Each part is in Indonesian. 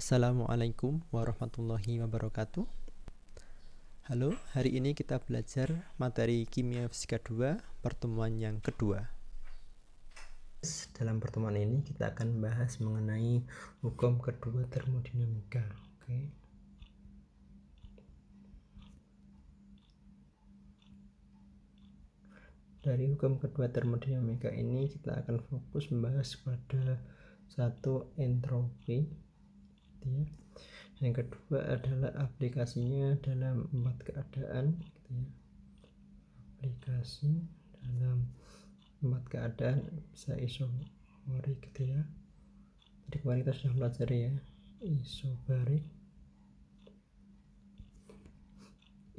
Assalamualaikum warahmatullahi wabarakatuh. Halo, hari ini kita belajar materi Kimia Fisika 2 pertemuan yang kedua. Dalam pertemuan ini kita akan bahas mengenai hukum kedua termodinamika. Oke. Dari hukum kedua termodinamika ini kita akan fokus membahas pada satu entropi, ya. Yang kedua adalah aplikasinya dalam 4 keadaan, gitu ya. Aplikasi dalam 4 keadaan bisa isobarik, gitu ya. Jadi kemarin kita sudah pelajari ya, isobarik,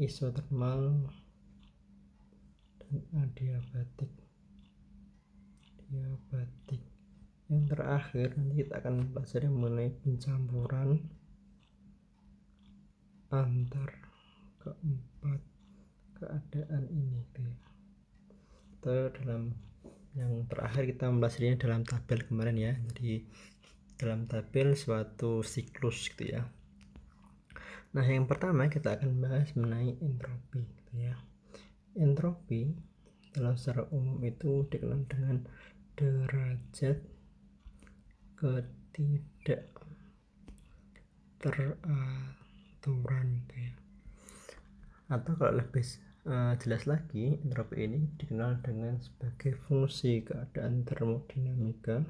isotermal, dan adiabatik. Yang terakhir nanti kita akan pelajari mengenai pencampuran antar keempat keadaan ini, gitu ya. Atau dalam yang terakhir kita mempelajarinya dalam tabel kemarin ya. Jadi dalam tabel suatu siklus, gitu ya. Nah, yang pertama kita akan bahas mengenai entropi, gitu ya. Entropi dalam secara umum itu dikenal dengan derajat ketidakteraturan, gitu ya. Atau kalau lebih jelas lagi, entropi ini dikenal dengan sebagai fungsi keadaan termodinamika,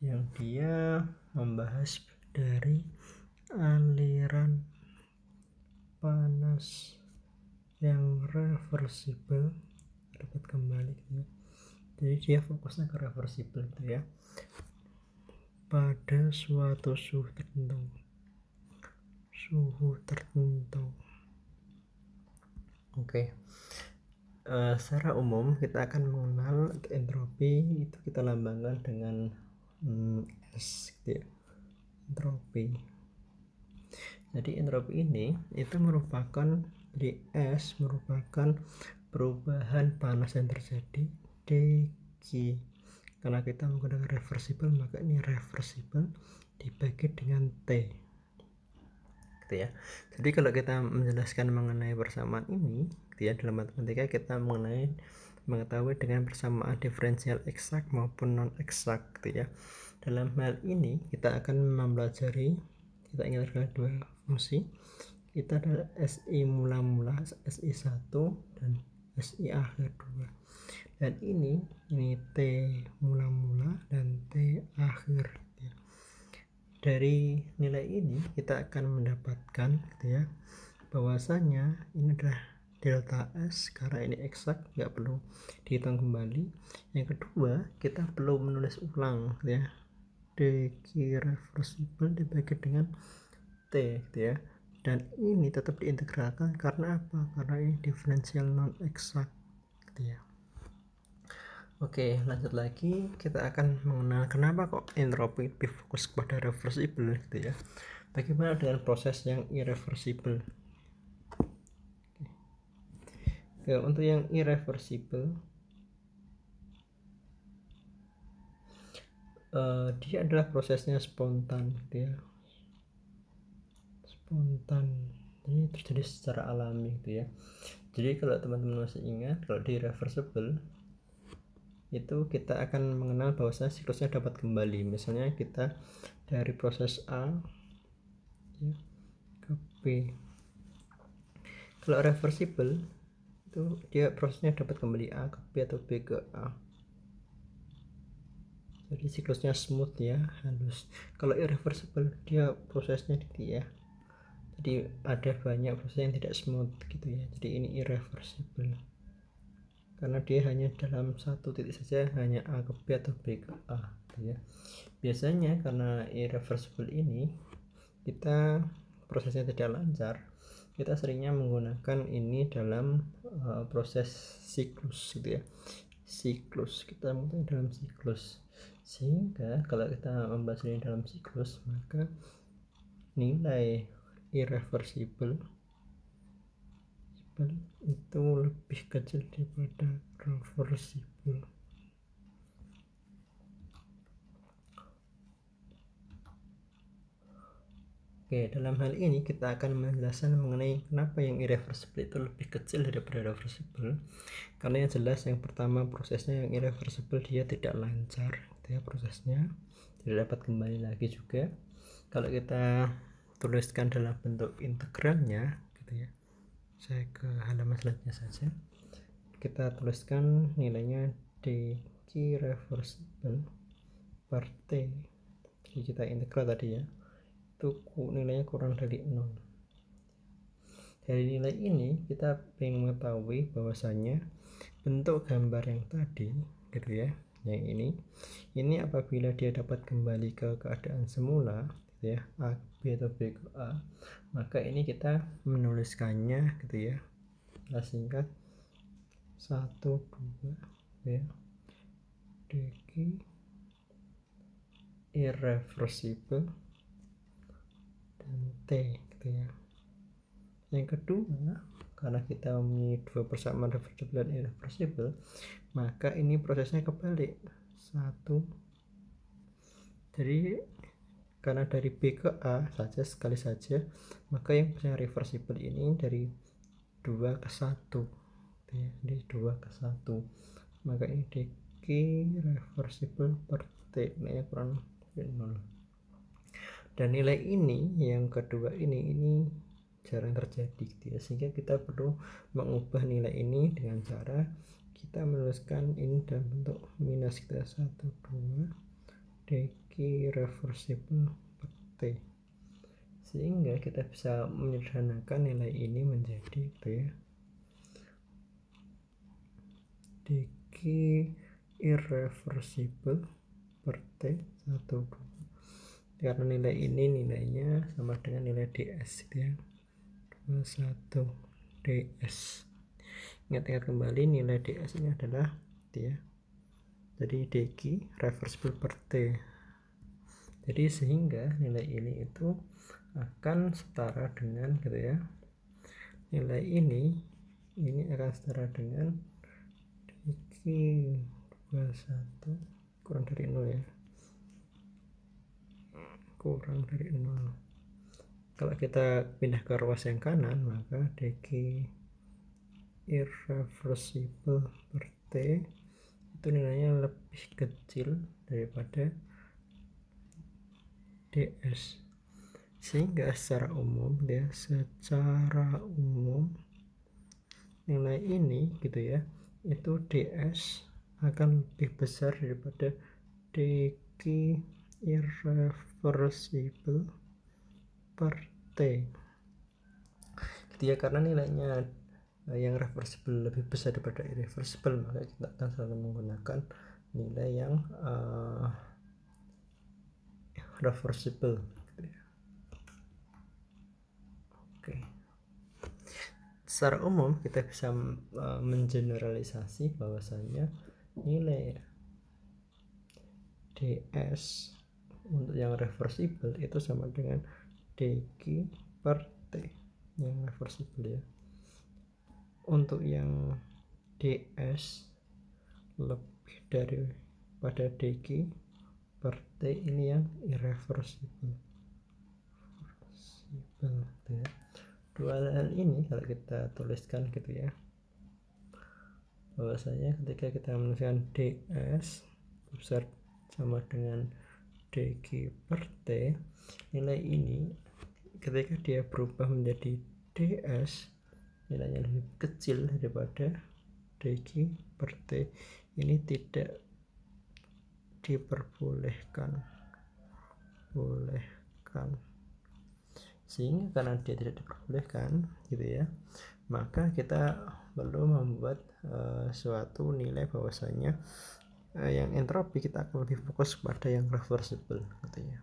yang dia membahas dari aliran panas yang reversibel dapat kembali, gitu ya. Jadi dia fokusnya ke reversibel, gitu ya, pada suatu suhu tertentu. Oke. Secara umum kita akan mengenal entropi itu kita lambangkan dengan S, gitu ya. Entropi. Jadi entropi ini itu merupakan, di S merupakan perubahan panas yang terjadi dq. Karena kita menggunakan reversibel, maka ini reversibel dibagi dengan T, gitu ya. Jadi kalau kita menjelaskan mengenai persamaan ini, gitu ya, dalam matematika kita mengetahui dengan persamaan diferensial eksak maupun non eksak, gitu ya. Dalam hal ini kita akan mempelajari, kita ingat ada dua fungsi. Kita ada SI mula-mula, SI1 dan SI akhir 2. Dan ini T mula-mula dan T akhir, gitu ya. Dari nilai ini kita akan mendapatkan, gitu ya, bahwasanya ini adalah delta S karena ini eksak, nggak perlu dihitung kembali. Yang kedua, kita perlu menulis ulang, gitu ya, dq reversibel dibagi dengan T, gitu ya. Dan ini tetap diintegralkan karena apa? Karena ini diferensial non eksak, gitu ya. Oke, lanjut lagi, kita akan mengenal kenapa kok entropi lebih fokus kepada reversibel, gitu ya. Bagaimana dengan proses yang irreversibel? Oke, untuk yang irreversibel, dia adalah prosesnya spontan, gitu ya. Spontan, ini terjadi secara alami, gitu ya. Jadi kalau teman-teman masih ingat, kalau di reversible itu kita akan mengenal bahwasanya siklusnya dapat kembali. Misalnya kita dari proses A, ya, ke B. Kalau reversible itu dia prosesnya dapat kembali A ke B atau B ke A. Jadi siklusnya smooth, ya, halus. Kalau irreversible dia prosesnya ya. Jadi ada banyak proses yang tidak smooth, gitu ya. Jadi ini irreversible karena dia hanya dalam satu titik saja, hanya A ke B atau B ke A, gitu ya. Biasanya karena irreversible ini kita prosesnya tidak lancar, kita seringnya menggunakan ini dalam proses siklus, gitu ya. Siklus, kita menggunakan dalam siklus, sehingga kalau kita membahas ini dalam siklus, maka nilai irreversible itu lebih kecil daripada reversible. Oke, dalam hal ini kita akan menjelaskan mengenai kenapa yang irreversible itu lebih kecil daripada reversible. Karena yang jelas yang pertama, prosesnya yang irreversible dia tidak lancar gitu ya, prosesnya tidak dapat kembali lagi juga. Kalau kita tuliskan dalam bentuk integralnya gitu ya, saya ke halaman selanjutnya saja, kita tuliskan nilainya dq reversible per t. Jadi kita integral tadi ya, itu nilainya kurang dari 0. Dari nilai ini kita ingin mengetahui bahwasanya bentuk gambar yang tadi gitu ya, yang ini apabila dia dapat kembali ke keadaan semula gitu ya, A B atau B ke A, maka ini kita menuliskannya gitu ya, kita singkat 1 2 ya, dq irreversible dan T gitu ya. Yang kedua, karena kita memiliki dua persamaan reversible dan irreversible, maka ini prosesnya kebalik. 1, jadi karena dari B ke A saja sekali saja, maka yang reversible ini dari 2 ke 1 ya, di 2 ke 1, maka ini dq reversible per T nilainya kurang dari 0. Dan nilai ini yang kedua ini jarang terjadi gitu ya, sehingga kita perlu mengubah nilai ini dengan cara kita menuliskan ini dalam bentuk minus kita 1 2 dq reversible per T, sehingga kita bisa menyederhanakan nilai ini menjadi gitu ya, dq irreversible per T 1 2, karena nilai ini nilainya sama dengan nilai ds gitu ya, 21 ds. Ingat-ingat kembali nilai ds ini adalah gitu ya, jadi dq reversible per T. Jadi sehingga nilai ini itu akan setara dengan gitu ya, nilai ini akan setara dengan dq 21 kurang dari 0 ya, kurang dari 0. Kalau kita pindah ke ruas yang kanan, maka dq irreversible per T itu nilainya lebih kecil daripada ds, sehingga secara umum nilai ini gitu ya, itu ds akan lebih besar daripada dq irreversible per T gitu ya. Karena nilainya yang reversible lebih besar daripada irreversible, maka kita akan selalu menggunakan nilai yang reversible gitu ya. Oke, secara umum kita bisa mengeneralisasi bahwasanya nilai ds untuk yang reversible itu sama dengan dq per T yang reversible ya. Untuk yang ds lebih daripada dq per T ini yang irreversible gitu ya. Dua hal ini kalau kita tuliskan gitu ya, bahwasanya ketika kita menuliskan ds besar sama dengan dq per T, nilai ini ketika dia berubah menjadi ds nilainya lebih kecil daripada dq per T, ini tidak diperbolehkan sehingga karena dia tidak diperbolehkan gitu ya, maka kita perlu membuat suatu nilai bahwasanya yang entropi kita akan lebih fokus pada yang reversible gitu ya.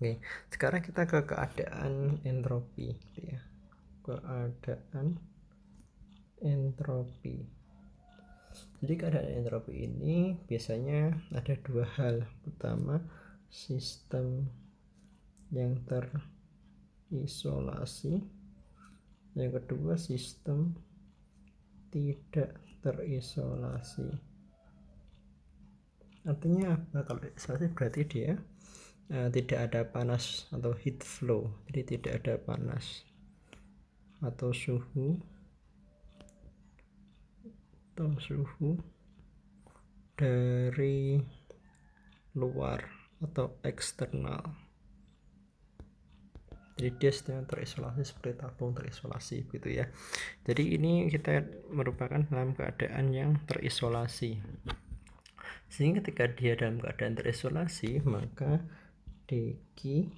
Oke, sekarang kita ke keadaan entropi gitu ya. Keadaan entropi. Jadi keadaan entropi ini biasanya ada dua hal. Pertama, sistem yang terisolasi. Yang kedua, sistem tidak terisolasi. Artinya apa? Kalau isolasi berarti dia tidak ada panas atau heat flow, jadi tidak ada panas atau suhu dari luar atau eksternal. Jadi dia sedang terisolasi seperti tabung terisolasi gitu ya. Jadi ini kita merupakan dalam keadaan yang terisolasi. Sehingga ketika dia dalam keadaan terisolasi, maka dq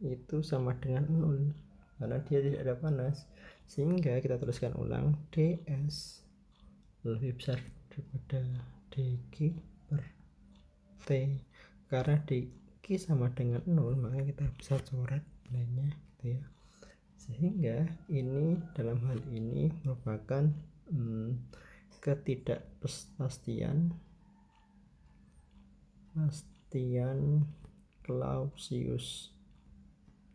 itu sama dengan 0 karena dia tidak ada panas. Sehingga kita tuliskan ulang, ds lebih besar daripada dq per t. Karena dq sama dengan 0, maka kita bisa coret nilainya gitu ya. Sehingga ini dalam hal ini merupakan ketidakpastian Clausius.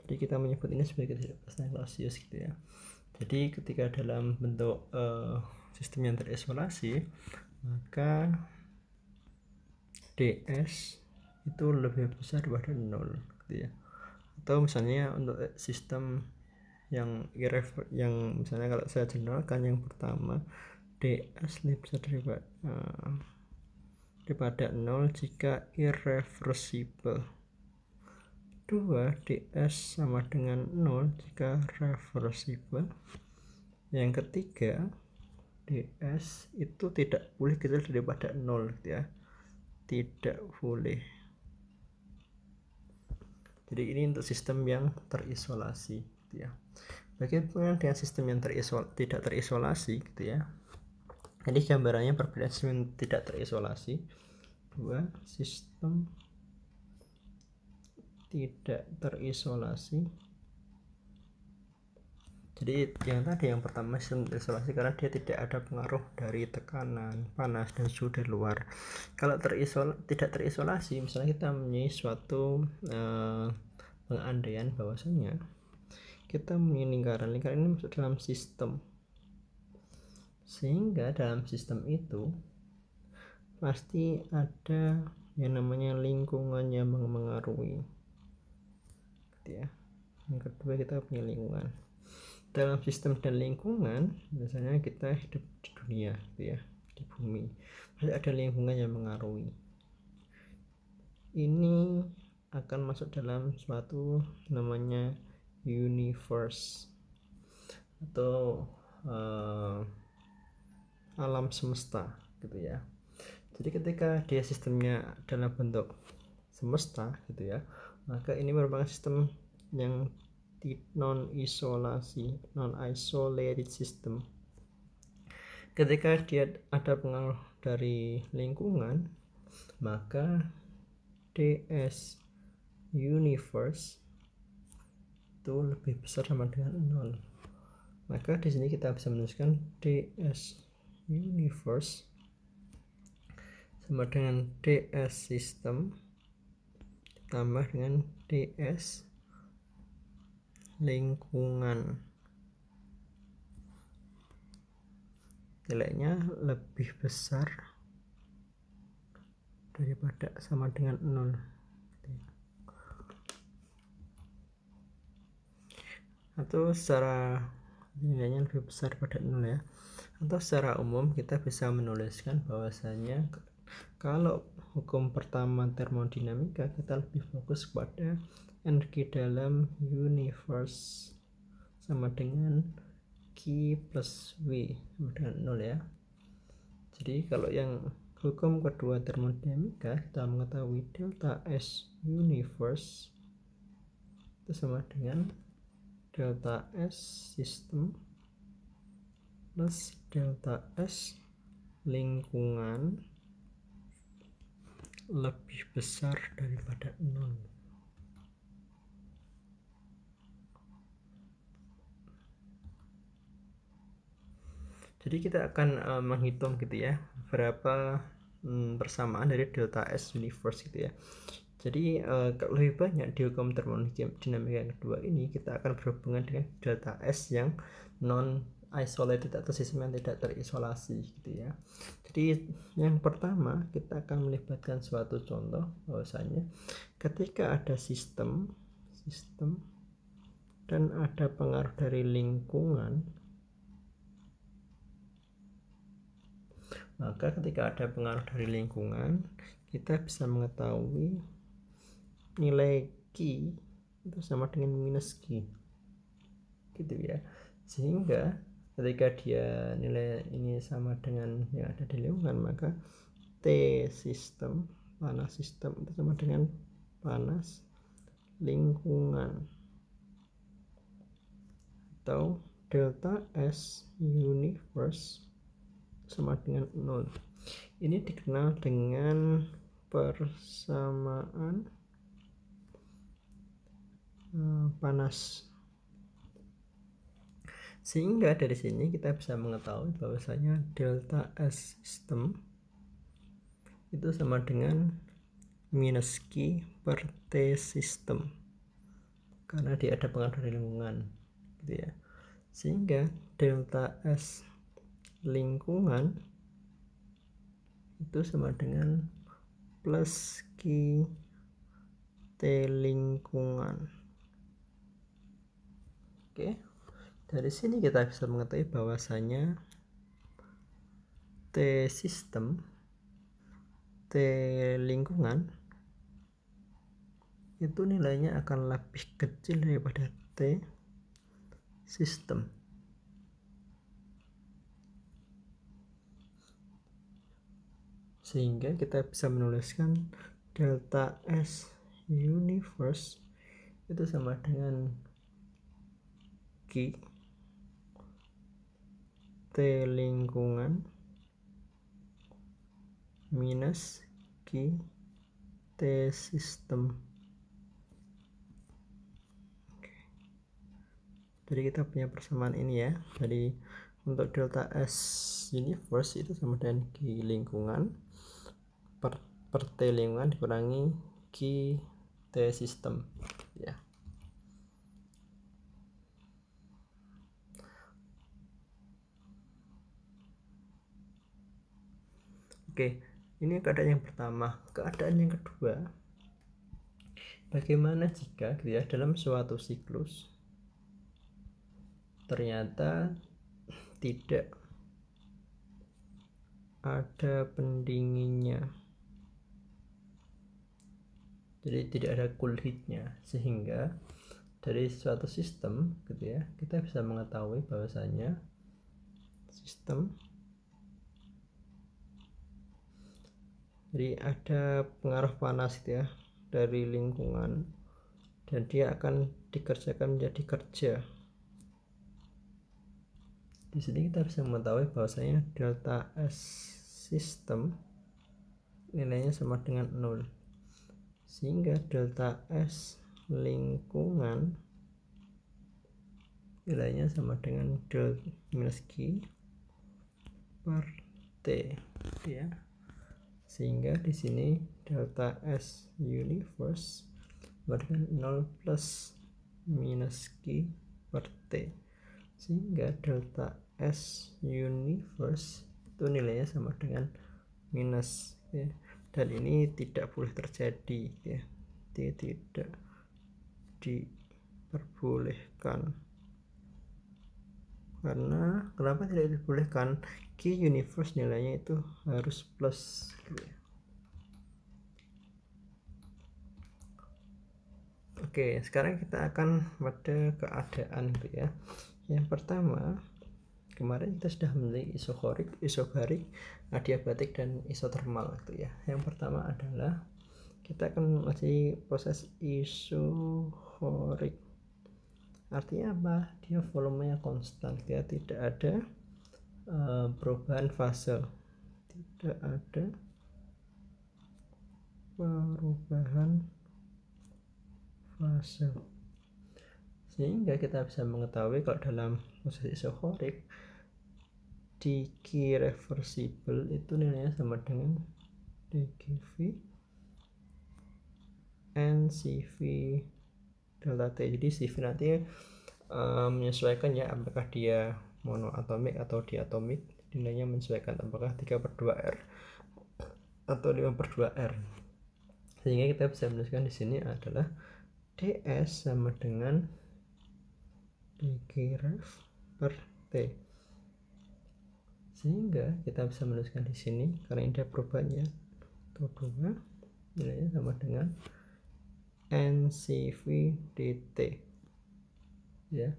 Jadi kita menyebut ini sebagai ketidakpastian Clausius gitu ya. Jadi ketika dalam bentuk sistem yang terisolasi, maka ds itu lebih besar daripada 0 gitu ya. Atau misalnya untuk sistem yang misalnya kalau saya generalkan yang pertama, ds lebih besar daripada 0 jika irreversible. 2, ds sama dengan 0 jika reversible. Yang ketiga, ds itu tidak boleh kecil daripada 0 gitu ya. Tidak boleh. Jadi ini untuk sistem yang terisolasi gitu ya. Bagaimana dengan sistem yang tidak terisolasi gitu ya. Jadi gambarannya perbedaan sistem yang tidak terisolasi. 2, sistem tidak terisolasi. Jadi yang pertama sistem terisolasi karena dia tidak ada pengaruh dari tekanan, panas, dan suhu dari luar. Kalau tidak terisolasi, misalnya kita mempunyai suatu pengandaian bahwasanya kita mempunyai lingkaran ini masuk dalam sistem, sehingga dalam sistem itu pasti ada yang namanya lingkungan yang mengaruhi gitu ya. Yang kedua, kita punya lingkungan. Dalam sistem dan lingkungan, misalnya kita hidup di dunia gitu ya, di bumi, pasti ada lingkungan yang mengaruhi. Ini akan masuk dalam suatu namanya universe atau alam semesta gitu ya. Jadi ketika dia sistemnya dalam bentuk semesta gitu ya, maka ini merupakan sistem yang non-isolated system. Ketika dia ada pengaruh dari lingkungan, maka ds universe itu lebih besar sama dengan 0. Maka di sini kita bisa menuliskan ds universe sama dengan ds system tambah dengan ds lingkungan. Nilainya lebih besar daripada sama dengan 0. Atau secara nilainya lebih besar pada 0 ya. Atau secara umum kita bisa menuliskan bahwasanya kalau hukum pertama termodinamika, kita lebih fokus pada energi dalam universe sama dengan Q plus V sama dengan 0 ya. Jadi kalau yang hukum kedua termodinamika, kita mengetahui delta S universe itu sama dengan delta S system plus delta S lingkungan lebih besar daripada 0. Jadi kita akan menghitung gitu ya, berapa persamaan dari delta S universe gitu ya. Jadi kalau lebih banyak di hukum termodinamika yang kedua ini, kita akan berhubungan dengan delta S yang non isolated atau sistem yang tidak terisolasi gitu ya. Jadi yang pertama kita akan melibatkan suatu contoh bahwasanya ketika ada sistem dan ada pengaruh dari lingkungan, maka ketika ada pengaruh dari lingkungan kita bisa mengetahui nilai Q itu sama dengan minus Q gitu ya, sehingga ketika dia nilai ini sama dengan yang ada di lingkungan, maka T sistem, panas sistem itu sama dengan panas lingkungan, atau delta S universe sama dengan 0. Ini dikenal dengan persamaan panas. Sehingga dari sini kita bisa mengetahui bahwasanya delta S system itu sama dengan minus Q per T system, karena dia ada pengaruh dari lingkungan gitu ya. Sehingga delta S lingkungan itu sama dengan plus Q T lingkungan. Oke, dari sini kita bisa mengetahui bahwasanya T sistem, T lingkungan itu nilainya akan lebih kecil daripada T sistem. Sehingga kita bisa menuliskan delta S universe itu sama dengan Q T lingkungan minus Q T sistem. Jadi kita punya persamaan ini ya. Jadi untuk delta S universe itu sama dengan Q lingkungan per T lingkungan dikurangi Q T sistem ya. Oke, ini keadaan yang pertama. Keadaan yang kedua, bagaimana jika gitu ya, dalam suatu siklus ternyata tidak ada pendinginnya, jadi tidak ada cool heatnya, sehingga dari suatu sistem gitu ya, kita bisa mengetahui bahwasanya sistem jadi ada pengaruh panas gitu ya dari lingkungan, dan dia akan dikerjakan menjadi kerja. Di sini kita bisa mengetahui bahwasanya delta S sistem nilainya sama dengan 0, sehingga delta S lingkungan nilainya sama dengan del minus Q per T ya. Sehingga di sini delta S universe berdasarkan 0 plus minus Q per T, sehingga delta S universe itu nilainya sama dengan minus ya. Dan ini tidak boleh terjadi ya, tidak diperbolehkan. Karena kenapa tidak diperbolehkan? Q universe nilainya itu harus plus gitu ya. Oke, sekarang kita akan pada keadaan gitu ya. Yang pertama, kemarin kita sudah memiliki isohorik, isobarik, adiabatik, dan isotermal gitu ya. Yang pertama adalah kita akan masih proses isohorik. Artinya apa? Dia volumenya konstan, dia tidak ada perubahan fase, tidak ada perubahan fase, sehingga kita bisa mengetahui kalau dalam proses isohorik dq reversible itu nilainya sama dengan dqv n cv delta t. Jadi cv nanti menyesuaikan ya, apakah dia monoatomik atau diatomik, nilainya menyesuaikan apakah 3/2R atau 5/2R. Sehingga kita bisa menuliskan di sini adalah ds sama dengan dq per t. Sehingga kita bisa menuliskan di sini karena ini ada perubahannya itu 2, nilainya sama dengan ncv dt ya,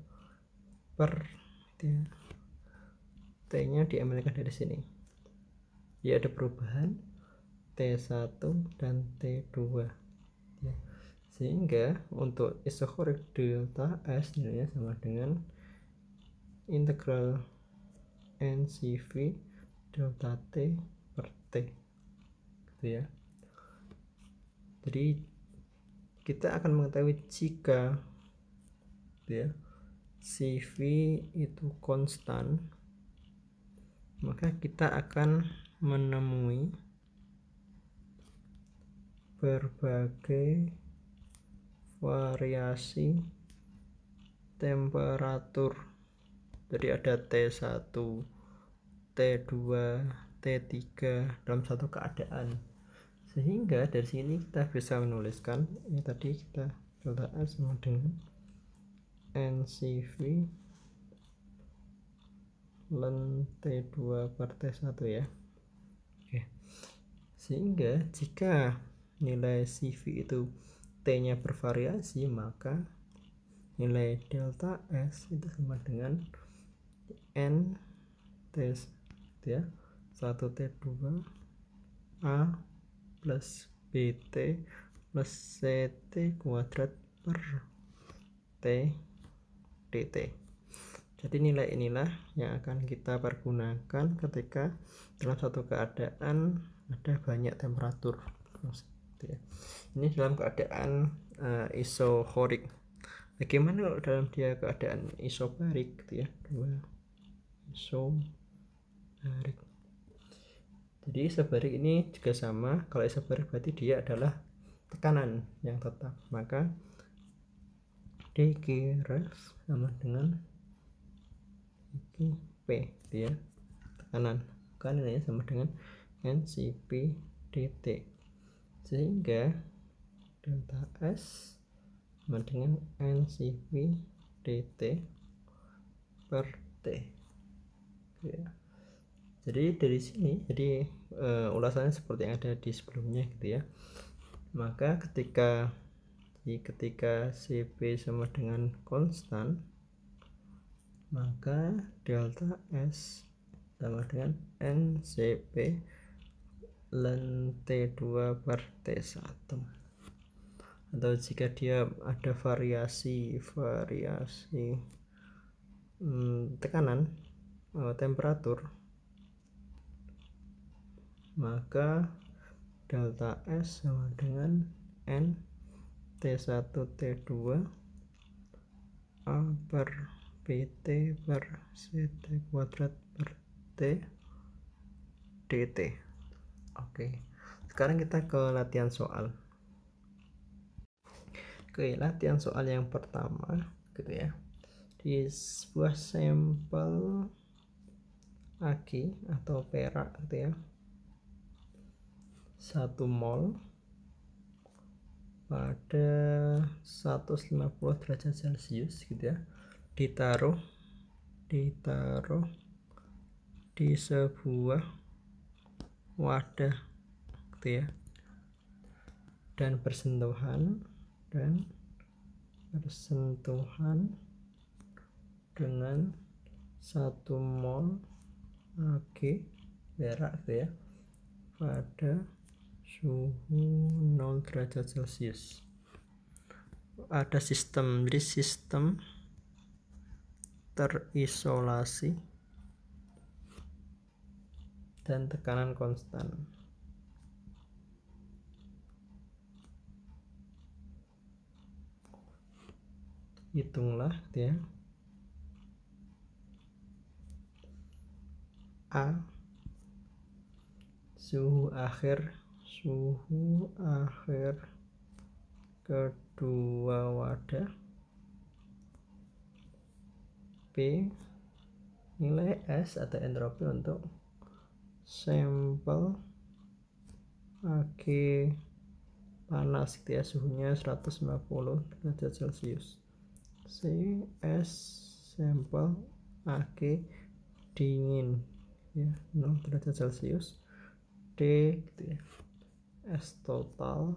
per ya, t nya diambilkan dari sini ya, ada perubahan T1 dan T2 ya. Sehingga untuk isokorik delta S nilainya sama dengan integral NCV delta T per T gitu ya. Jadi kita akan mengetahui jika ya, CV itu konstan, maka kita akan menemui berbagai variasi temperatur. Jadi ada T1, T2, T3 dalam satu keadaan. Sehingga dari sini kita bisa menuliskan ini tadi kita delta S sama dengan NCV ln T2 per T1 ya. Oke. Sehingga jika nilai CV itu T-nya bervariasi, maka nilai delta S itu sama dengan N T ya, 1T2 A plus BT plus CT kuadrat per T dt. Jadi nilai inilah yang akan kita pergunakan ketika dalam satu keadaan ada banyak temperatur. Ini dalam keadaan isokorik. Bagaimana kalau dalam dia keadaan isobarik gitu ya, 2 isobarik. Jadi isobarik ini juga sama. Kalau isobarik berarti dia adalah tekanan yang tetap, maka dq ref sama dengan P ya, tekanan, kan nilainya sama dengan NCP dt. Sehingga delta S sama dengan NCP dt per T ya. Jadi dari sini ulasannya seperti yang ada di sebelumnya gitu ya. Maka ketika CP sama dengan konstan, maka delta S sama dengan NCP ln T2 per T1. Atau jika dia ada variasi tekanan temperatur, maka delta S sama dengan N T1 T2 A per PT per CT kuadrat per T dt. Oke, sekarang kita ke latihan soal. Oke, latihan soal yang pertama gitu ya. Di sebuah sampel aki atau perak gitu ya, 1 mol pada 150 derajat Celcius gitu ya, ditaruh di sebuah wadah gitu ya, dan bersentuhan dengan 1 mol Ag perak gitu ya pada suhu 0 derajat Celcius. Ada sistem, jadi sistem terisolasi dan tekanan konstan. Hitunglah gitu ya. A suhu akhir kedua wadah. B nilai S atau entropi untuk sampel Ag panas gitu ya, suhunya 150 derajat Celcius. CS sampel Ag dingin ya, 0 derajat Celcius. D gitu ya, S total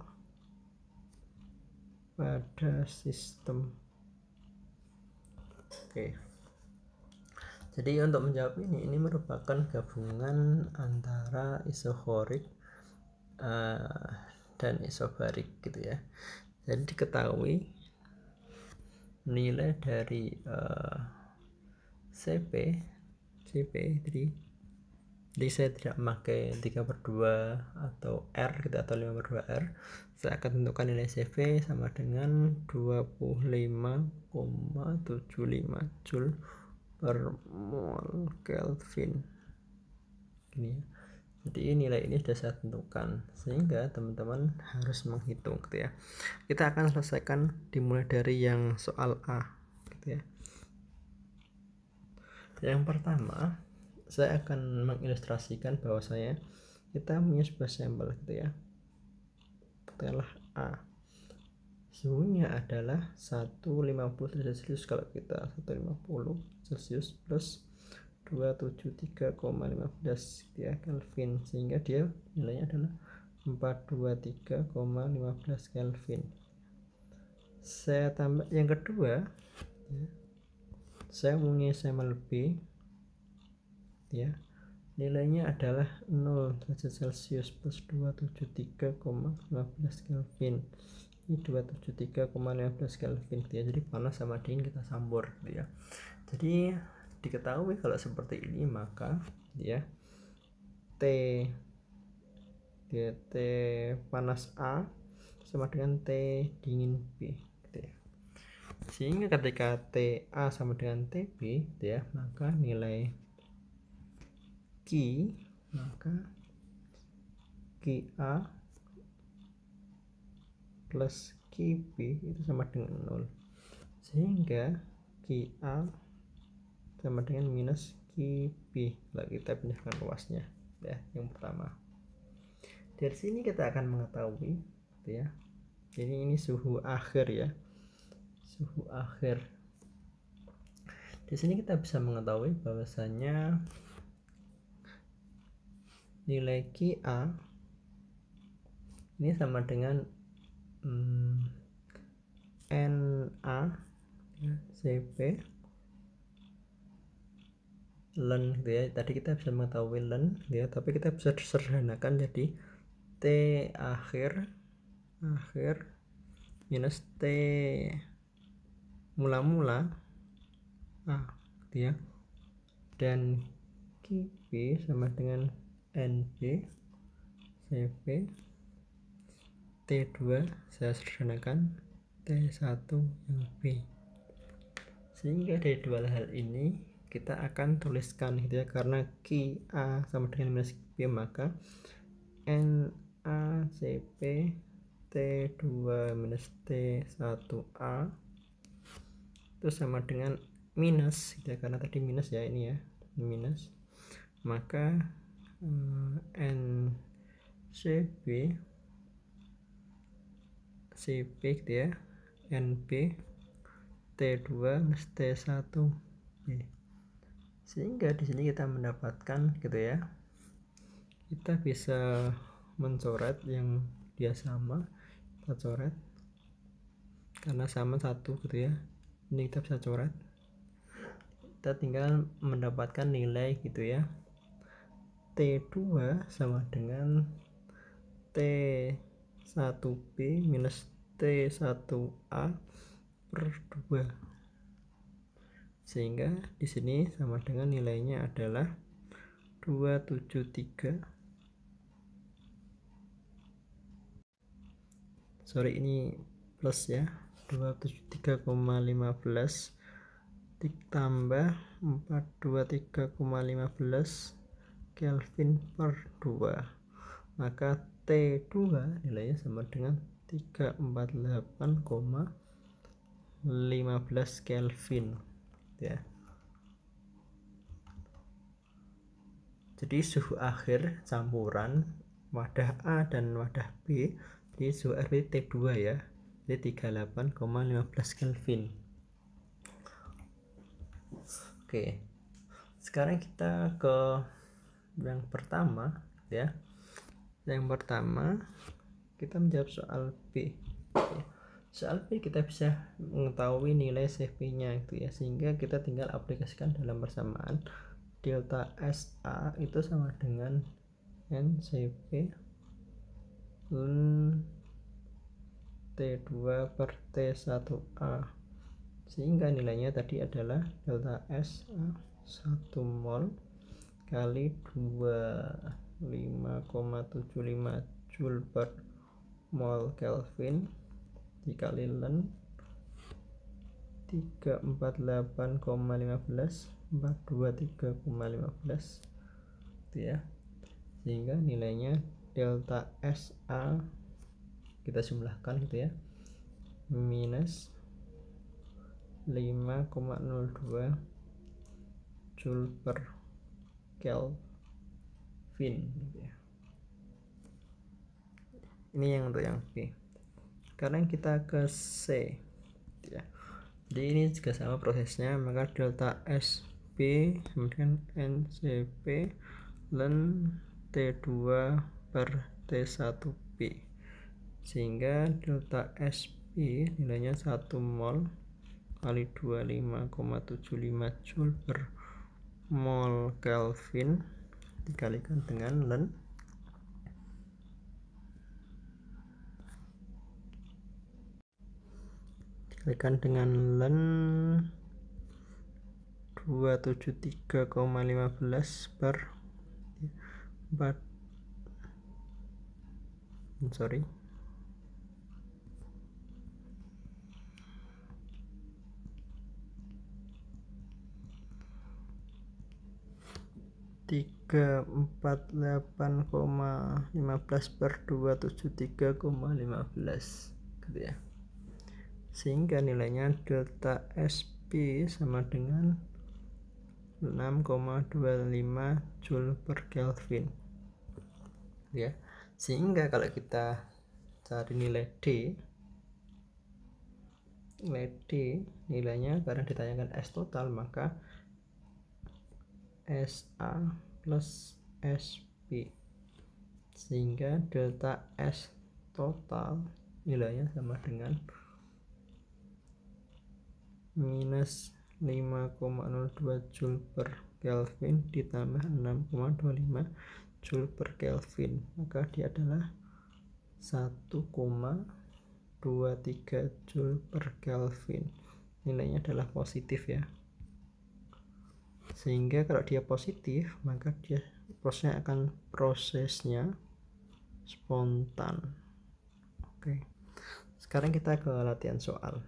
pada sistem. Oke. Jadi untuk menjawab ini merupakan gabungan antara isokorik dan isobarik gitu ya. Jadi diketahui nilai dari CP jadi saya tidak memakai 3/2 atau R gitu atau 5/2 R. Saya akan tentukan nilai CV sama dengan 25,75 Joule per mol Kelvin gini ya. Jadi nilai ini sudah saya tentukan, sehingga teman-teman harus menghitung gitu ya. Kita akan selesaikan dimulai dari yang soal A gitu ya. Yang pertama, saya akan mengilustrasikan bahwasanya kita punya sebuah sampel gitu ya. Katakanlah A. Suhunya adalah 150 derajat Celcius kalau kita 150 Celcius plus 273,15 ya Kelvin, sehingga dia nilainya adalah 423,15 Kelvin. Saya tambah yang kedua ya, saya punya sampel B ya, nilainya adalah 0 derajat Celcius plus 273,15 Kelvin. Ini 273,15 Kelvin ya. Jadi panas sama dingin kita campur gitu ya. Jadi diketahui kalau seperti ini maka ya T panas A sama dengan T dingin B gitu ya. Sehingga ketika TA sama dengan TB gitu ya, maka nilai QA plus QB itu sama dengan 0, sehingga QA sama dengan minus QB. Lalu kita pindahkan ruasnya ya. Yang pertama, dari sini kita akan mengetahui gitu ya, jadi ini suhu akhir ya, suhu akhir. Di sini kita bisa mengetahui bahwasanya nilai QA ini sama dengan NA ya, CP ln gitu ya. Tadi kita bisa mengetahui ln ya, tapi kita bisa sederhanakan jadi T akhir minus T mula-mula A gitu ya, dan QB sama dengan NB CP T2 saya sederhanakan T1 yang B, sehingga dari dua hal ini kita akan tuliskan gitu ya, karena QA sama dengan minus B maka NaCP T2 minus T1A itu sama dengan minus gitu ya, karena tadi minus ya, ini ya minus, maka NCB CP gitu ya, NB T2 minus T1 B. Sehingga di sini kita mendapatkan gitu ya, kita bisa mencoret yang dia sama, kita coret karena sama satu gitu ya, ini kita bisa coret, kita tinggal mendapatkan nilai gitu ya, T2 sama dengan T1B minus T1A per 2, sehingga di sini sama dengan nilainya adalah 273, sorry ini plus ya, 273,15 ditambah 423,15 Kelvin per 2, maka T2 nilainya sama dengan 348,15 Kelvin ya. Jadi suhu akhir campuran wadah A dan wadah B di suhu air T2 ya, jadi 38,15 Kelvin. Oke, sekarang kita ke yang pertama ya. Yang pertama kita menjawab soal B. Soal B kita bisa mengetahui nilai CV-nya gitu ya, sehingga kita tinggal aplikasikan dalam persamaan. Delta SA itu sama dengan NCV Ln T2 per T1A, sehingga nilainya tadi adalah delta SA 1 mol kali 25,75 Joule per mol Kelvin dikali Ln 348,15 423,15 gitu ya, sehingga nilainya delta SA kita jumlahkan gitu ya, minus 5,02 Joule per Kelvin gitu ya. Ini yang untuk yang B. Sekarang kita ke C gitu ya. Jadi ini juga sama prosesnya, maka delta SB sama dengan NCP Ln T2 per T1B, sehingga delta SB nilainya 1 mol kali 25,75 Joule per mol Kelvin dikalikan dengan Ln 273,15 per 4 sorry 348,15 per 273,15 gitu ya, sehingga nilainya delta SB sama dengan 6,25 Joule per Kelvin ya. Sehingga kalau kita cari nilai D nilainya karena ditanyakan S total, maka SA plus SB, sehingga delta S total nilainya sama dengan minus 5,02 Joule per Kelvin ditambah 6,25 Joule per Kelvin, maka dia adalah 1,23 Joule per Kelvin. Nilainya adalah positif ya, sehingga kalau dia positif maka dia prosesnya spontan. Oke, sekarang kita ke latihan soal.